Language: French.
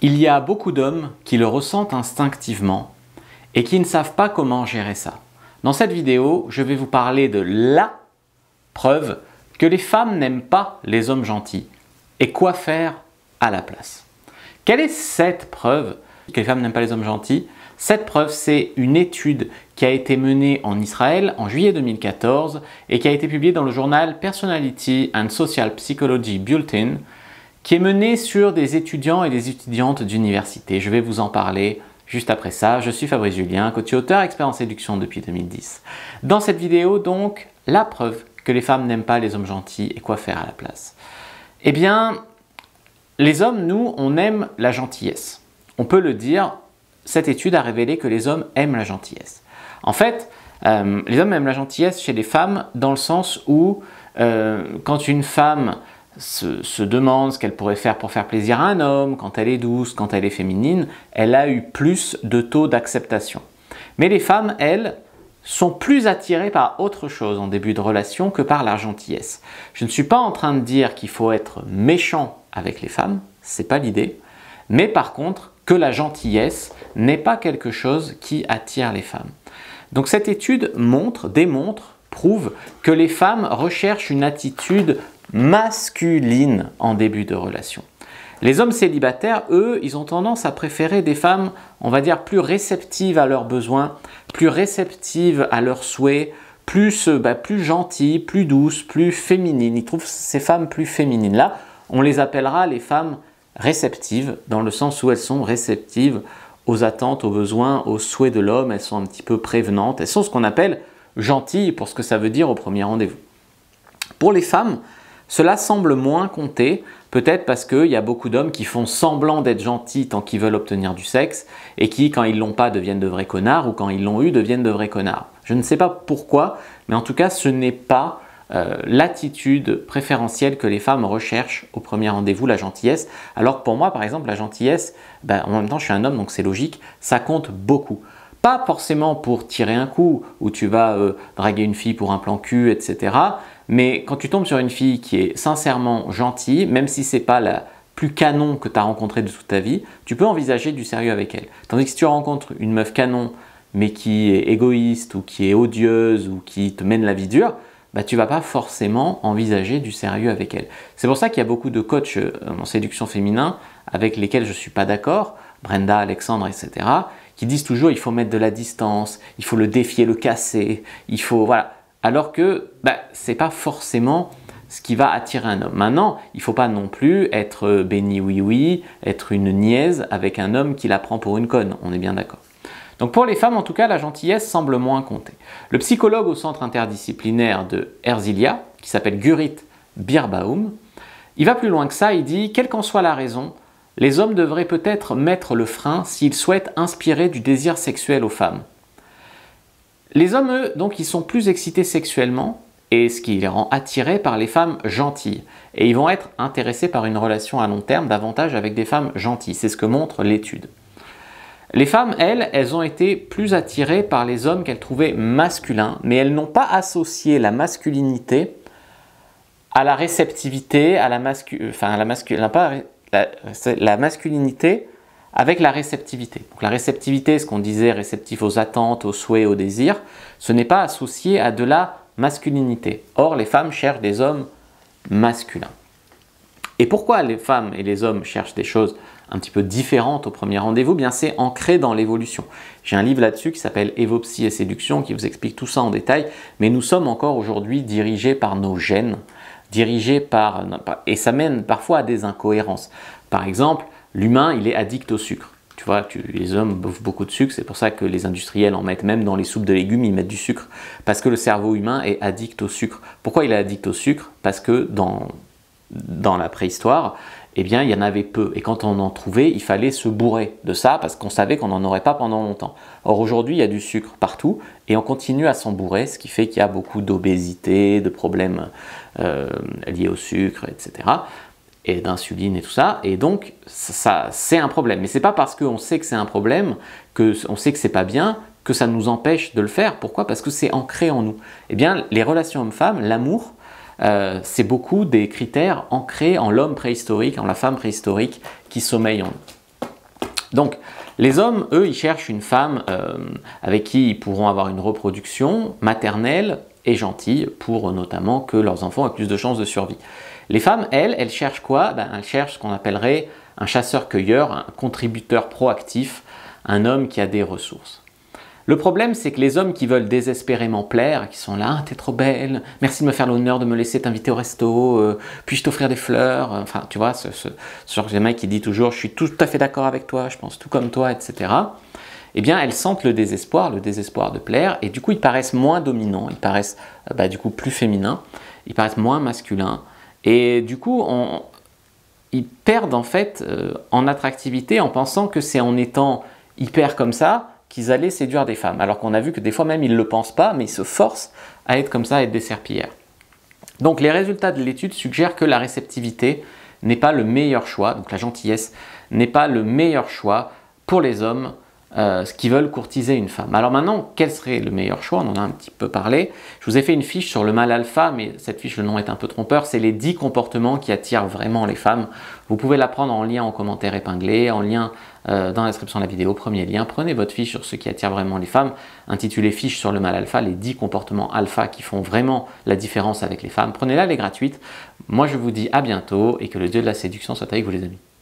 Il y a beaucoup d'hommes qui le ressentent instinctivement et qui ne savent pas comment gérer ça. Dans cette vidéo, je vais vous parler de la preuve que les femmes n'aiment pas les hommes gentils et quoi faire à la place. Quelle est cette preuve que les femmes n'aiment pas les hommes gentils? Cette preuve, c'est une étude qui a été menée en Israël en juillet 2014 et qui a été publiée dans le journal Personality and Social Psychology Bulletin, qui est menée sur des étudiants et des étudiantes d'université. Je vais vous en parler juste après ça. Je suis Fabrice Julien, coach et auteur, expert en séduction depuis 2010. Dans cette vidéo, donc, la preuve que les femmes n'aiment pas les hommes gentils et quoi faire à la place. Eh bien, les hommes, nous, on aime la gentillesse. On peut le dire, cette étude a révélé que les hommes aiment la gentillesse. En fait, les hommes aiment la gentillesse chez les femmes dans le sens où quand une femme se demande ce qu'elle pourrait faire pour faire plaisir à un homme, quand elle est douce, quand elle est féminine, elle a eu plus de taux d'acceptation. Mais les femmes, elles, sont plus attirées par autre chose en début de relation que par la gentillesse. Je ne suis pas en train de dire qu'il faut être méchant avec les femmes, c'est pas l'idée, mais par contre que la gentillesse n'est pas quelque chose qui attire les femmes. Donc cette étude démontre, prouve que les femmes recherchent une attitude masculine en début de relation. Les hommes célibataires, eux, ils ont tendance à préférer des femmes, on va dire, plus réceptives à leurs besoins, plus réceptives à leurs souhaits, plus gentilles, plus douces, plus féminines. Ils trouvent ces femmes plus féminines. Là, on les appellera les femmes réceptives, dans le sens où elles sont réceptives aux attentes, aux besoins, aux souhaits de l'homme. Elles sont un petit peu prévenantes. Elles sont ce qu'on appelle gentilles pour ce que ça veut dire au premier rendez-vous. Pour les femmes, cela semble moins compter, peut-être parce qu'il y a beaucoup d'hommes qui font semblant d'être gentils tant qu'ils veulent obtenir du sexe et qui, quand ils ne l'ont pas, deviennent de vrais connards ou quand ils l'ont eu, deviennent de vrais connards. Je ne sais pas pourquoi, mais en tout cas, ce n'est pas l'attitude préférentielle que les femmes recherchent au premier rendez-vous, la gentillesse. Alors que pour moi, par exemple, la gentillesse, en même temps, je suis un homme, donc c'est logique, ça compte beaucoup. Pas forcément pour tirer un coup, où tu vas draguer une fille pour un plan cul, etc. Mais quand tu tombes sur une fille qui est sincèrement gentille, même si ce n'est pas la plus canon que tu as rencontrée de toute ta vie, tu peux envisager du sérieux avec elle. Tandis que si tu rencontres une meuf canon, mais qui est égoïste, ou qui est odieuse, ou qui te mène la vie dure, tu ne vas pas forcément envisager du sérieux avec elle. C'est pour ça qu'il y a beaucoup de coachs en séduction féminin avec lesquels je ne suis pas d'accord, Brenda, Alexandre, etc., qui disent toujours il faut mettre de la distance, il faut le défier, le casser, il faut… voilà. Alors que ce n'est pas forcément ce qui va attirer un homme. Maintenant, il ne faut pas non plus être béni oui-oui, être une niaise avec un homme qui la prend pour une conne, on est bien d'accord. Donc pour les femmes, en tout cas, la gentillesse semble moins compter. Le psychologue au centre interdisciplinaire de Herzliya, qui s'appelle Gurit Birbaum, il va plus loin que ça, il dit « Quelle qu'en soit la raison, les hommes devraient peut-être mettre le frein s'ils souhaitent inspirer du désir sexuel aux femmes. » Les hommes, eux, donc, ils sont plus excités sexuellement, et ce qui les rend attirés par les femmes gentilles. Et ils vont être intéressés par une relation à long terme davantage avec des femmes gentilles. C'est ce que montre l'étude. Les femmes, elles ont été plus attirées par les hommes qu'elles trouvaient masculins, mais elles n'ont pas associé la masculinité à la réceptivité, à la masculinité avec la réceptivité. Donc la réceptivité, ce qu'on disait, réceptif aux attentes, aux souhaits, aux désirs, ce n'est pas associé à de la masculinité. Or, les femmes cherchent des hommes masculins. Et pourquoi les femmes et les hommes cherchent des choses un petit peu différentes au premier rendez-vous? Bien, c'est ancré dans l'évolution. J'ai un livre là-dessus qui s'appelle Evopsy et séduction qui vous explique tout ça en détail, mais nous sommes encore aujourd'hui dirigés par nos gènes, et ça mène parfois à des incohérences. Par exemple, l'humain, il est addict au sucre. Tu vois, les hommes bouffent beaucoup de sucre, c'est pour ça que les industriels en mettent même dans les soupes de légumes, ils mettent du sucre. Parce que le cerveau humain est addict au sucre. Pourquoi il est addict au sucre? Parce que dans la préhistoire, eh bien, il y en avait peu. Et quand on en trouvait, il fallait se bourrer de ça parce qu'on savait qu'on n'en aurait pas pendant longtemps. Or, aujourd'hui, il y a du sucre partout et on continue à s'en bourrer, ce qui fait qu'il y a beaucoup d'obésité, de problèmes liés au sucre, etc. Et d'insuline et tout ça. Et donc, ça c'est un problème. Mais ce n'est pas parce qu'on sait que c'est un problème, qu'on sait que c'est pas bien, que ça nous empêche de le faire. Pourquoi? Parce que c'est ancré en nous. Eh bien, les relations hommes-femmes, l'amour, c'est beaucoup des critères ancrés en l'homme préhistorique, en la femme préhistorique qui sommeille en nous. Donc, les hommes, eux, ils cherchent une femme avec qui ils pourront avoir une reproduction maternelle et gentille pour notamment que leurs enfants aient plus de chances de survie. Les femmes, elles cherchent quoi? Elles cherchent ce qu'on appellerait un chasseur-cueilleur, un contributeur proactif, un homme qui a des ressources. Le problème, c'est que les hommes qui veulent désespérément plaire, qui sont là, t'es trop belle, merci de me faire l'honneur de me laisser t'inviter au resto, puis-je t'offrir des fleurs, enfin, tu vois, ce genre de mec qui dit toujours, je suis tout à fait d'accord avec toi, je pense tout comme toi, etc. Eh bien, elles sentent le désespoir de plaire, et du coup, ils paraissent moins dominants, ils paraissent du coup plus féminins, ils paraissent moins masculins, et du coup, ils perdent en fait en attractivité en pensant que c'est en étant hyper comme ça qu'ils allaient séduire des femmes. Alors qu'on a vu que des fois même ils ne le pensent pas, mais ils se forcent à être comme ça, à être des serpillères. Donc les résultats de l'étude suggèrent que la réceptivité n'est pas le meilleur choix, donc la gentillesse n'est pas le meilleur choix pour les hommes qui veulent courtiser une femme. Alors maintenant, quel serait le meilleur choix? On en a un petit peu parlé. Je vous ai fait une fiche sur le mâle alpha, mais cette fiche, le nom est un peu trompeur. C'est les 10 comportements qui attirent vraiment les femmes. Vous pouvez la prendre en lien en commentaire épinglé, en lien dans la description de la vidéo, premier lien. Prenez votre fiche sur ce qui attire vraiment les femmes, intitulée fiche sur le mâle alpha, les 10 comportements alpha qui font vraiment la différence avec les femmes. Prenez-la, elle est gratuite. Moi, je vous dis à bientôt et que le dieu de la séduction soit avec vous les amis.